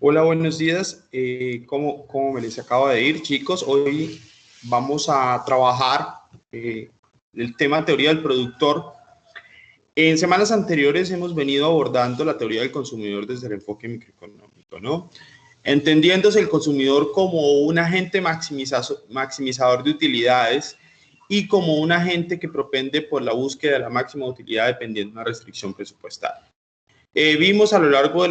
Hola, buenos días. ¿Cómo me les acaba de ir, chicos? Hoy vamos a trabajar el tema teoría del productor. En semanas anteriores hemos venido abordando la teoría del consumidor desde el enfoque microeconómico, ¿no? Entendiéndose el consumidor como un agente maximizador de utilidades y como un agente que propende por la búsqueda de la máxima utilidad dependiendo de una restricción presupuestaria. Vimos a lo largo de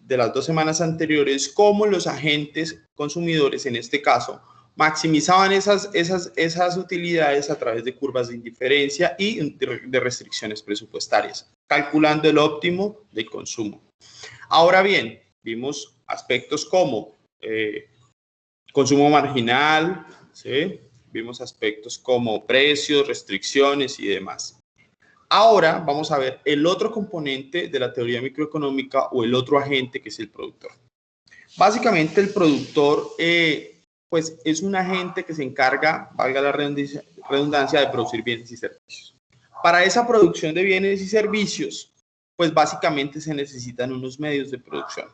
de las 2 semanas anteriores, cómo los agentes consumidores, en este caso, maximizaban esas utilidades a través de curvas de indiferencia y de restricciones presupuestarias, calculando el óptimo de consumo. Ahora bien, vimos aspectos como consumo marginal, ¿sí? Vimos aspectos como precios, restricciones y demás. Ahora vamos a ver el otro componente de la teoría microeconómica o el otro agente que es el productor. Básicamente el productor pues es un agente que se encarga, valga la redundancia, de producir bienes y servicios. Para esa producción de bienes y servicios, pues básicamente se necesitan unos medios de producción.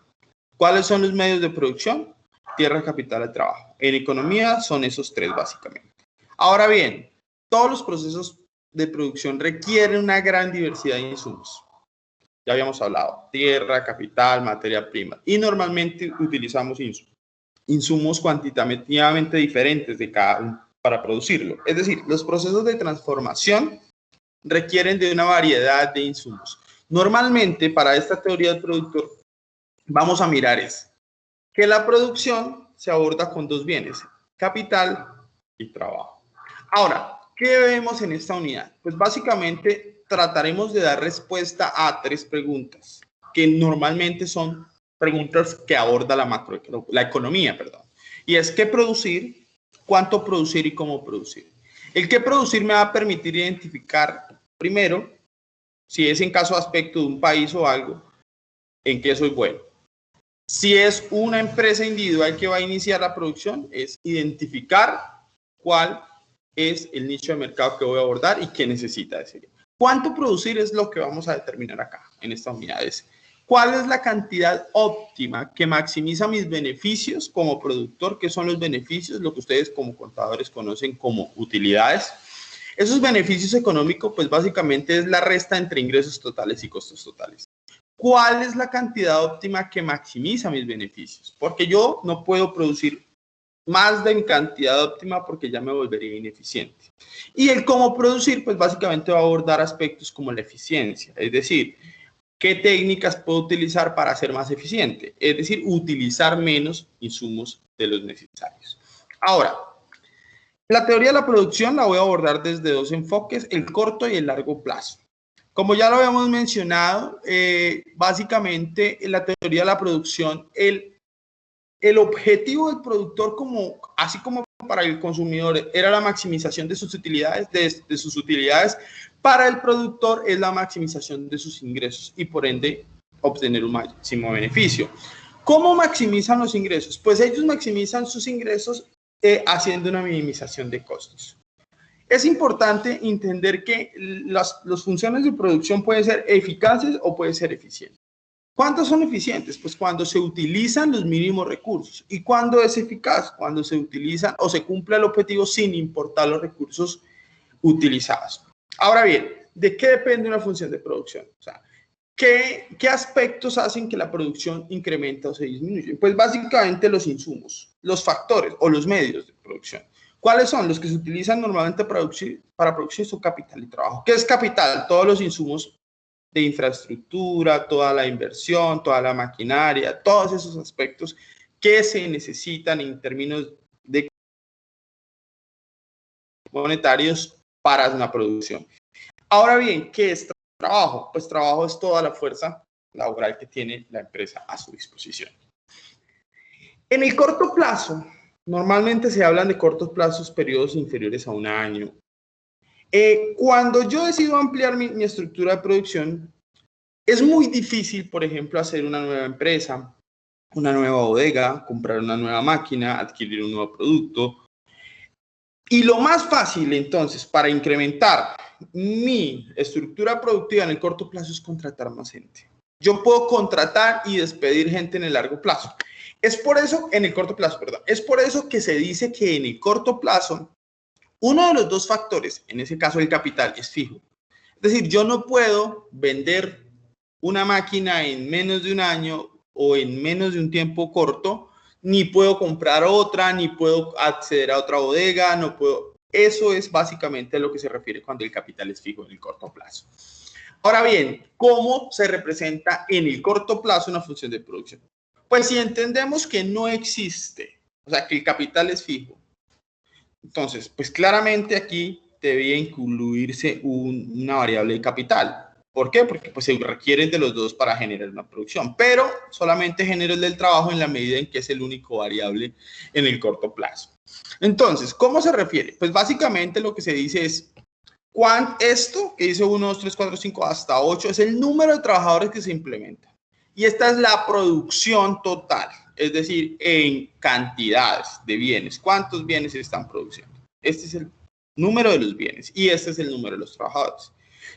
¿Cuáles son los medios de producción? Tierra, capital y trabajo. En economía son esos tres básicamente. Ahora bien, todos los procesos de producción requieren una gran diversidad de insumos. Ya habíamos hablado, tierra, capital, materia prima. Y normalmente utilizamos insumos cuantitativamente diferentes de cada uno para producirlo. Es decir, los procesos de transformación requieren de una variedad de insumos. Normalmente, para esta teoría del productor, vamos a mirar que la producción se aborda con dos bienes, capital y trabajo. Ahora, ¿qué vemos en esta unidad? Pues básicamente trataremos de dar respuesta a tres preguntas, que normalmente son preguntas que aborda la economía, perdón. Y es qué producir, cuánto producir y cómo producir. El qué producir me va a permitir identificar, primero, si es en caso de aspecto de un país o algo, en qué soy bueno. Si es una empresa individual que va a iniciar la producción, es identificar cuál es el nicho de mercado que voy a abordar y qué necesita decir. ¿Cuánto producir es lo que vamos a determinar acá en esta unidad? ¿Cuál es la cantidad óptima que maximiza mis beneficios como productor? ¿Qué son los beneficios? Lo que ustedes como contadores conocen como utilidades. Esos beneficios económicos, pues básicamente es la resta entre ingresos totales y costos totales. ¿Cuál es la cantidad óptima que maximiza mis beneficios? Porque yo no puedo producir más de mi cantidad óptima porque ya me volvería ineficiente. Y el cómo producir, pues básicamente va a abordar aspectos como la eficiencia, es decir, qué técnicas puedo utilizar para ser más eficiente, es decir, utilizar menos insumos de los necesarios. Ahora, la teoría de la producción la voy a abordar desde dos enfoques, el corto y el largo plazo. Como ya lo habíamos mencionado, básicamente en la teoría de la producción, el objetivo del productor, así como para el consumidor, era la maximización de sus utilidades, para el productor es la maximización de sus ingresos y por ende obtener un máximo beneficio. ¿Cómo maximizan los ingresos? Pues ellos maximizan sus ingresos haciendo una minimización de costos. Es importante entender que las funciones de producción pueden ser eficaces o pueden ser eficientes. ¿Cuánto son eficientes? Pues cuando se utilizan los mínimos recursos. ¿Y cuándo es eficaz? Cuando se utilizan o se cumple el objetivo sin importar los recursos utilizados. Ahora bien, ¿de qué depende una función de producción? O sea, ¿qué aspectos hacen que la producción incremente o se disminuya? Pues básicamente los insumos, los factores o los medios de producción. ¿Cuáles son? Los que se utilizan normalmente para producir su capital y trabajo. ¿Qué es capital? Todos los insumos de infraestructura, toda la inversión, toda la maquinaria, todos esos aspectos que se necesitan en términos de monetarios para una producción. Ahora bien, ¿qué es trabajo? Pues trabajo es toda la fuerza laboral que tiene la empresa a su disposición. En el corto plazo, normalmente se hablan de cortos plazos, periodos inferiores a un año. Cuando yo decido ampliar mi estructura de producción, es muy difícil, por ejemplo, hacer una nueva empresa, una nueva bodega, comprar una nueva máquina, adquirir un nuevo producto. Y lo más fácil, entonces, para incrementar mi estructura productiva en el corto plazo es contratar más gente. Yo puedo contratar y despedir gente en el largo plazo. Es por eso, en el corto plazo, perdón, es por eso que se dice que en el corto plazo, uno de los dos factores, en ese caso el capital, es fijo. Es decir, yo no puedo vender una máquina en menos de un año o en menos de un tiempo corto, ni puedo comprar otra, ni puedo acceder a otra bodega, no puedo. Eso es básicamente a lo que se refiere cuando el capital es fijo en el corto plazo. Ahora bien, ¿cómo se representa en el corto plazo una función de producción? Pues si entendemos que no existe, o sea, que el capital es fijo, entonces, pues claramente aquí debía incluirse una variable de capital. ¿Por qué? Porque pues, se requieren de los dos para generar una producción, pero solamente genero el del trabajo en la medida en que es el único variable en el corto plazo. Entonces, ¿cómo se refiere? Pues básicamente lo que se dice es, esto que dice 1, 2, 3, 4, 5 hasta 8 es el número de trabajadores que se implementan. Y esta es la producción total, es decir, en cantidades de bienes. ¿Cuántos bienes se están produciendo? Este es el número de los bienes y este es el número de los trabajadores.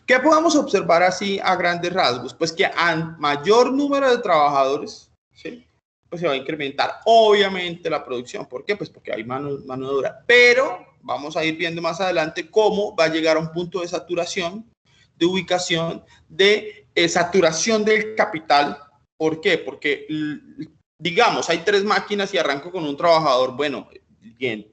¿Qué podemos observar así a grandes rasgos? Pues que a mayor número de trabajadores, ¿sí?, pues se va a incrementar obviamente la producción. ¿Por qué? Pues porque hay mano de obra. Pero vamos a ir viendo más adelante cómo va a llegar a un punto de saturación, de ubicación, de saturación del capital. ¿Por qué? Porque, digamos, hay 3 máquinas y arranco con un trabajador, bueno, bien,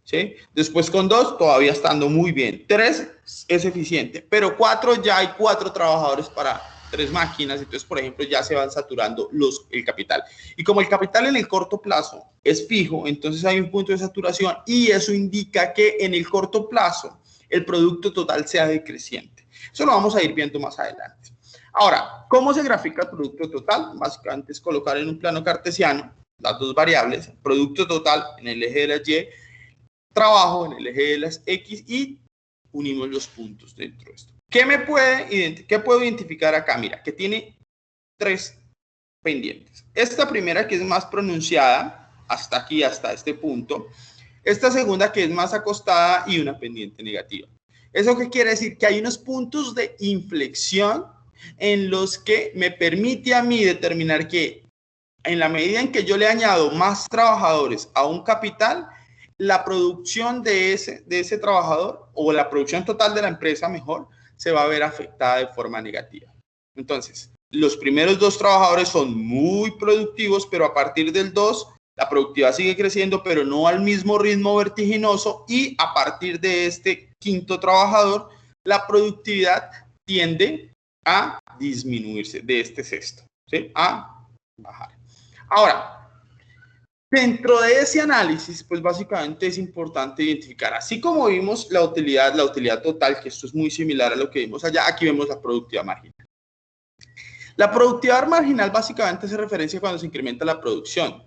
¿sí? Después con 2, todavía estando muy bien. 3 es eficiente, pero 4 ya hay 4 trabajadores para 3 máquinas, entonces, por ejemplo, ya se van saturando el capital. Y como el capital en el corto plazo es fijo, entonces hay un punto de saturación y eso indica que en el corto plazo el producto total sea decreciente. Eso lo vamos a ir viendo más adelante. Ahora, ¿cómo se grafica el producto total? Básicamente es colocar en un plano cartesiano las dos variables, producto total en el eje de las Y, trabajo en el eje de las X y unimos los puntos dentro de esto. ¿Qué puedo identificar acá? Mira, que tiene 3 pendientes. Esta primera que es más pronunciada, hasta aquí, hasta este punto. Esta segunda que es más acostada y una pendiente negativa. ¿Eso qué quiere decir? Que hay unos puntos de inflexión en los que me permite a mí determinar que en la medida en que yo le añado más trabajadores a un capital, la producción de ese trabajador o la producción total de la empresa, mejor, se va a ver afectada de forma negativa. Entonces, los primeros 2 trabajadores son muy productivos, pero a partir del 2, la productividad sigue creciendo, pero no al mismo ritmo vertiginoso y a partir de este 5.º trabajador, la productividad tiende a disminuirse de este 6.º, ¿sí?, a bajar. Ahora, dentro de ese análisis, pues básicamente es importante identificar, así como vimos la utilidad total, que esto es muy similar a lo que vimos allá, aquí vemos la productividad marginal. La productividad marginal básicamente hace referencia cuando se incrementa la producción.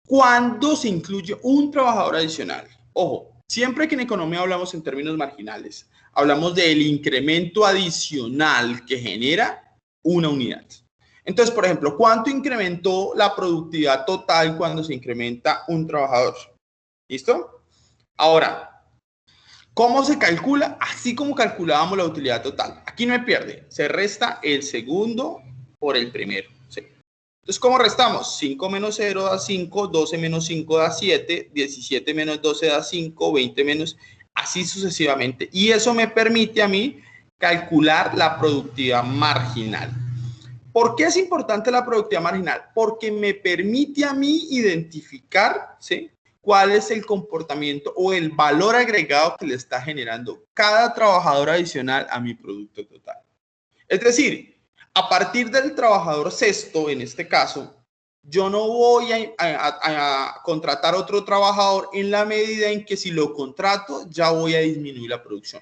Cuando se incluye un trabajador adicional. Ojo, siempre que en economía hablamos en términos marginales, hablamos del incremento adicional que genera una unidad. Entonces, por ejemplo, ¿cuánto incrementó la productividad total cuando se incrementa un trabajador? ¿Listo? Ahora, ¿cómo se calcula? Así como calculábamos la utilidad total. Aquí no me pierde. Se resta el segundo por el primero. ¿Sí? Entonces, ¿cómo restamos? 5 menos 0 da 5, 12 menos 5 da 7, 17 menos 12 da 5, 20 menos... así sucesivamente. Y eso me permite a mí calcular la productividad marginal. ¿Por qué es importante la productividad marginal? Porque me permite a mí identificar, ¿sí?, cuál es el comportamiento o el valor agregado que le está generando cada trabajador adicional a mi producto total. Es decir, a partir del trabajador 6.º, en este caso, yo no voy a contratar otro trabajador en la medida en que si lo contrato ya voy a disminuir la producción.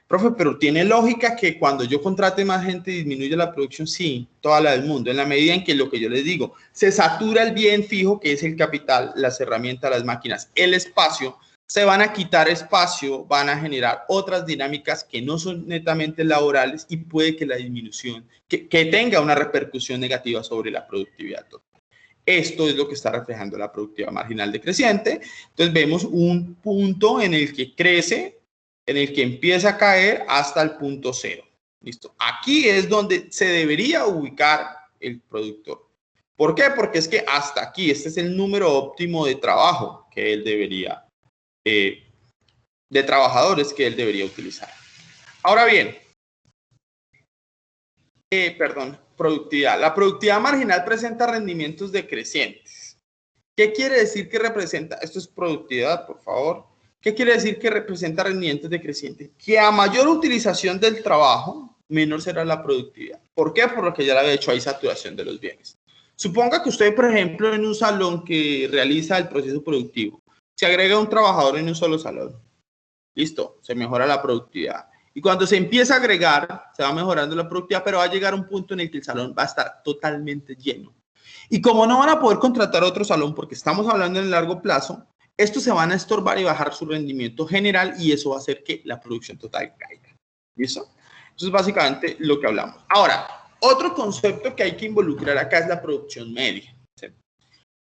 Profe, pero tiene lógica que cuando yo contrate más gente disminuye la producción. Sí, toda la del mundo, en la medida en que lo que yo les digo, se satura el bien fijo, que es el capital, las herramientas, las máquinas, el espacio, se van a quitar espacio, van a generar otras dinámicas que no son netamente laborales y puede que la disminución, que tenga una repercusión negativa sobre la productividad total. Esto es lo que está reflejando la productividad marginal decreciente. Entonces vemos un punto en el que crece, en el que empieza a caer hasta el punto 0. ¿Listo? Aquí es donde se debería ubicar el productor. ¿Por qué? Porque es que hasta aquí, este es el número óptimo de trabajo que él debería, de trabajadores que él debería utilizar. Ahora bien, productividad. La productividad marginal presenta rendimientos decrecientes. ¿Qué quiere decir que representa? Esto es productividad, por favor. ¿Qué quiere decir que representa rendimientos decrecientes? Que a mayor utilización del trabajo, menor será la productividad. ¿Por qué? Por lo que ya le había dicho, hay saturación de los bienes. Suponga que usted, por ejemplo, en un salón que realiza el proceso productivo, se agrega un trabajador en un solo salón. Listo, se mejora la productividad. Y cuando se empieza a agregar, se va mejorando la productividad, pero va a llegar un punto en el que el salón va a estar totalmente lleno. Y como no van a poder contratar otro salón, porque estamos hablando en el largo plazo, estos se van a estorbar y bajar su rendimiento general y eso va a hacer que la producción total caiga. ¿Listo? Eso es básicamente lo que hablamos. Ahora, otro concepto que hay que involucrar acá es la producción media. ¿Sí?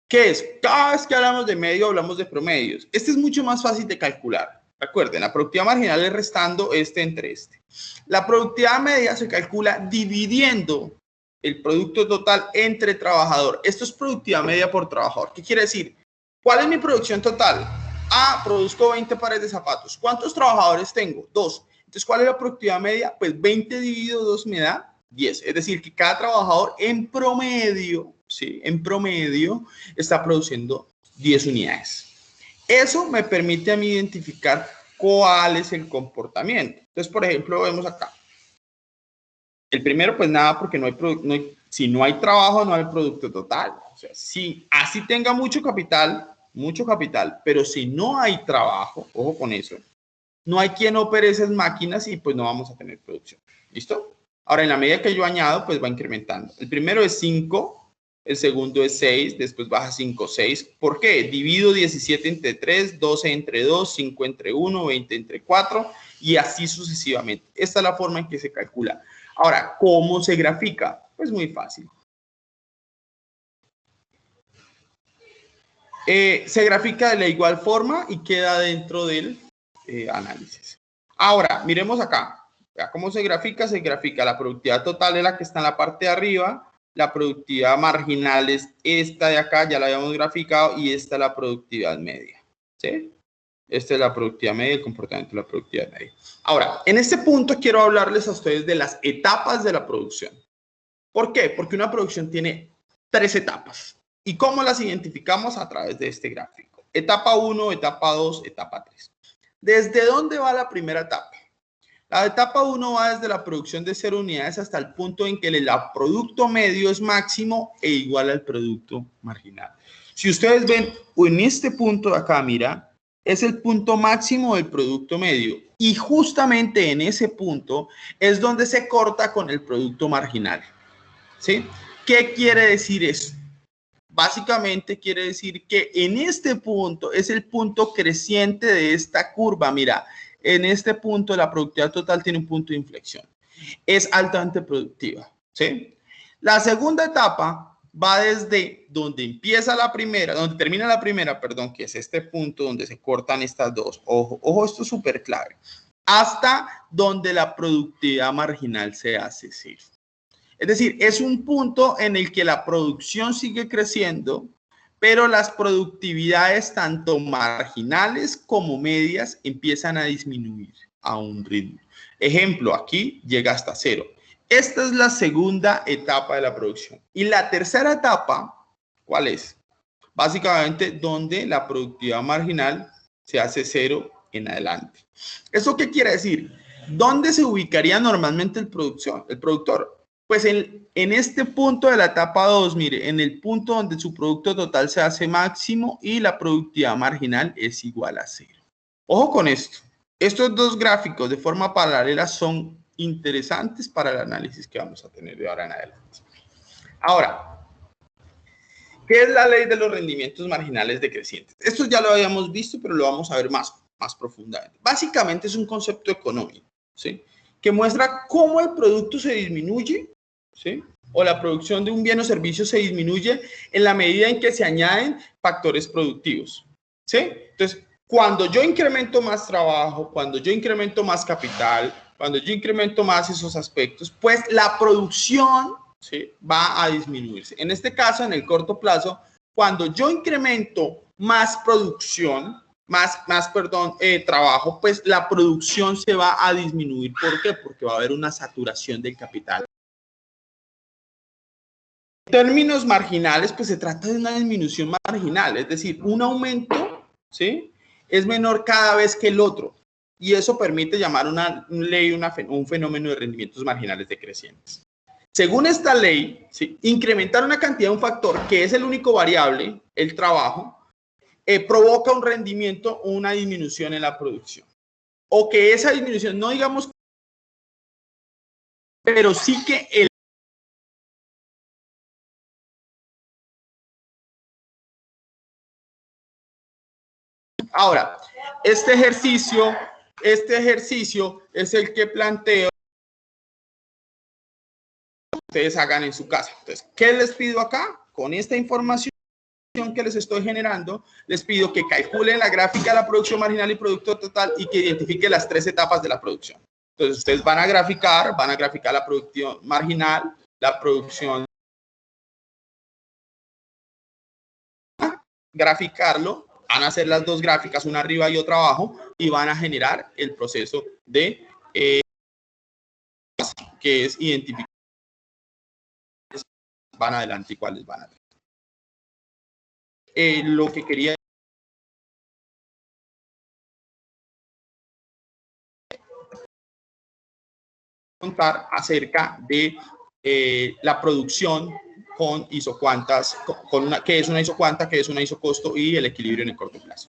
¿Qué es? Cada vez que hablamos de medio, hablamos de promedios. Este es mucho más fácil de calcular. Recuerden, la productividad marginal es restando este entre este. La productividad media se calcula dividiendo el producto total entre trabajador. Esto es productividad media por trabajador. ¿Qué quiere decir? ¿Cuál es mi producción total? Produzco 20 pares de zapatos. ¿Cuántos trabajadores tengo? 2. Entonces, ¿cuál es la productividad media? Pues 20 dividido 2 me da 10. Es decir, que cada trabajador en promedio, ¿sí? En promedio está produciendo 10 unidades. Eso me permite a mí identificar cuál es el comportamiento. Entonces, por ejemplo, vemos acá. El primero, pues nada, porque si no hay trabajo, no hay producto total. O sea, si así tenga mucho capital, pero si no hay trabajo, ojo con eso, no hay quien opere esas máquinas y pues no vamos a tener producción. ¿Listo? Ahora, en la medida que yo añado, pues va incrementando. El primero es 5. El segundo es 6, después baja 5, 6. ¿Por qué? Divido 17 entre 3, 12 entre 2, 5 entre 1, 20 entre 4 y así sucesivamente. Esta es la forma en que se calcula. Ahora, ¿cómo se grafica? Pues muy fácil. Se grafica de la igual forma y queda dentro del análisis. Ahora, miremos acá. Vea cómo se grafica. Se grafica la productividad total es la que está en la parte de arriba. La productividad marginal es esta de acá, ya la habíamos graficado, y esta es la productividad media. ¿Sí? Esta es la productividad media, el comportamiento de la productividad media. Ahora, en este punto quiero hablarles a ustedes de las etapas de la producción. ¿Por qué? Porque una producción tiene 3 etapas. ¿Y cómo las identificamos? A través de este gráfico. Etapa 1, etapa 2, etapa 3. ¿Desde dónde va la primera etapa? La etapa 1 va desde la producción de 0 unidades hasta el punto en que el producto medio es máximo e igual al producto marginal. Si ustedes ven en este punto de acá, mira, es el punto máximo del producto medio y justamente en ese punto es donde se corta con el producto marginal. ¿Sí? ¿Qué quiere decir eso? Básicamente quiere decir que en este punto es el punto creciente de esta curva. Mira, en este punto la productividad total tiene un punto de inflexión. Es altamente productiva. ¿Sí? La segunda etapa va desde donde empieza la primera, donde termina la primera, perdón, que es este punto donde se cortan estas dos. Ojo, ojo, esto es súper clave. Hasta donde la productividad marginal se hace cero. Es decir, es un punto en el que la producción sigue creciendo, pero las productividades tanto marginales como medias empiezan a disminuir a un ritmo. Ejemplo, aquí llega hasta 0. Esta es la segunda etapa de la producción. Y la tercera etapa, ¿cuál es? Básicamente donde la productividad marginal se hace 0 en adelante. ¿Eso qué quiere decir? ¿Dónde se ubicaría normalmente el productor? Pues en este punto de la etapa 2, mire, en el punto donde su producto total se hace máximo y la productividad marginal es igual a 0. Ojo con esto. Estos dos gráficos de forma paralela son interesantes para el análisis que vamos a tener de ahora en adelante. Ahora, ¿qué es la ley de los rendimientos marginales decrecientes? Esto ya lo habíamos visto, pero lo vamos a ver más profundamente. Básicamente es un concepto económico, ¿sí? Que muestra cómo el producto se disminuye, ¿sí? O la producción de un bien o servicio se disminuye en la medida en que se añaden factores productivos, ¿sí? Entonces, cuando yo incremento más trabajo, cuando yo incremento más capital, cuando yo incremento más esos aspectos, pues la producción, ¿sí?, va a disminuirse. En este caso, en el corto plazo, cuando yo incremento más producción, trabajo, pues la producción se va a disminuir. ¿Por qué? Porque va a haber una saturación del capital. En términos marginales, pues se trata de una disminución marginal, es decir, un aumento, ¿sí?, es menor cada vez que el otro. Y eso permite llamar una ley, un fenómeno de rendimientos marginales decrecientes. Según esta ley, ¿sí?, incrementar una cantidad de un factor que es el único variable, el trabajo, provoca un rendimiento o una disminución en la producción. O que esa disminución, no digamos, pero sí que el... Ahora, este ejercicio es el que planteo ustedes hagan en su casa. Entonces, ¿qué les pido acá? Con esta información que les estoy generando, les pido que calculen la gráfica de la producción marginal y producto total y que identifiquen las 3 etapas de la producción. Entonces, ustedes van a graficar la producción marginal, la producción, graficarlo, van a hacer las dos gráficas, una arriba y otra abajo, y van a generar el proceso de que es identificar van adelante y cuáles van atrás. Lo que quería contar acerca de la producción con isocuantas, qué es una isocuanta, qué es una isocosto y el equilibrio en el corto plazo.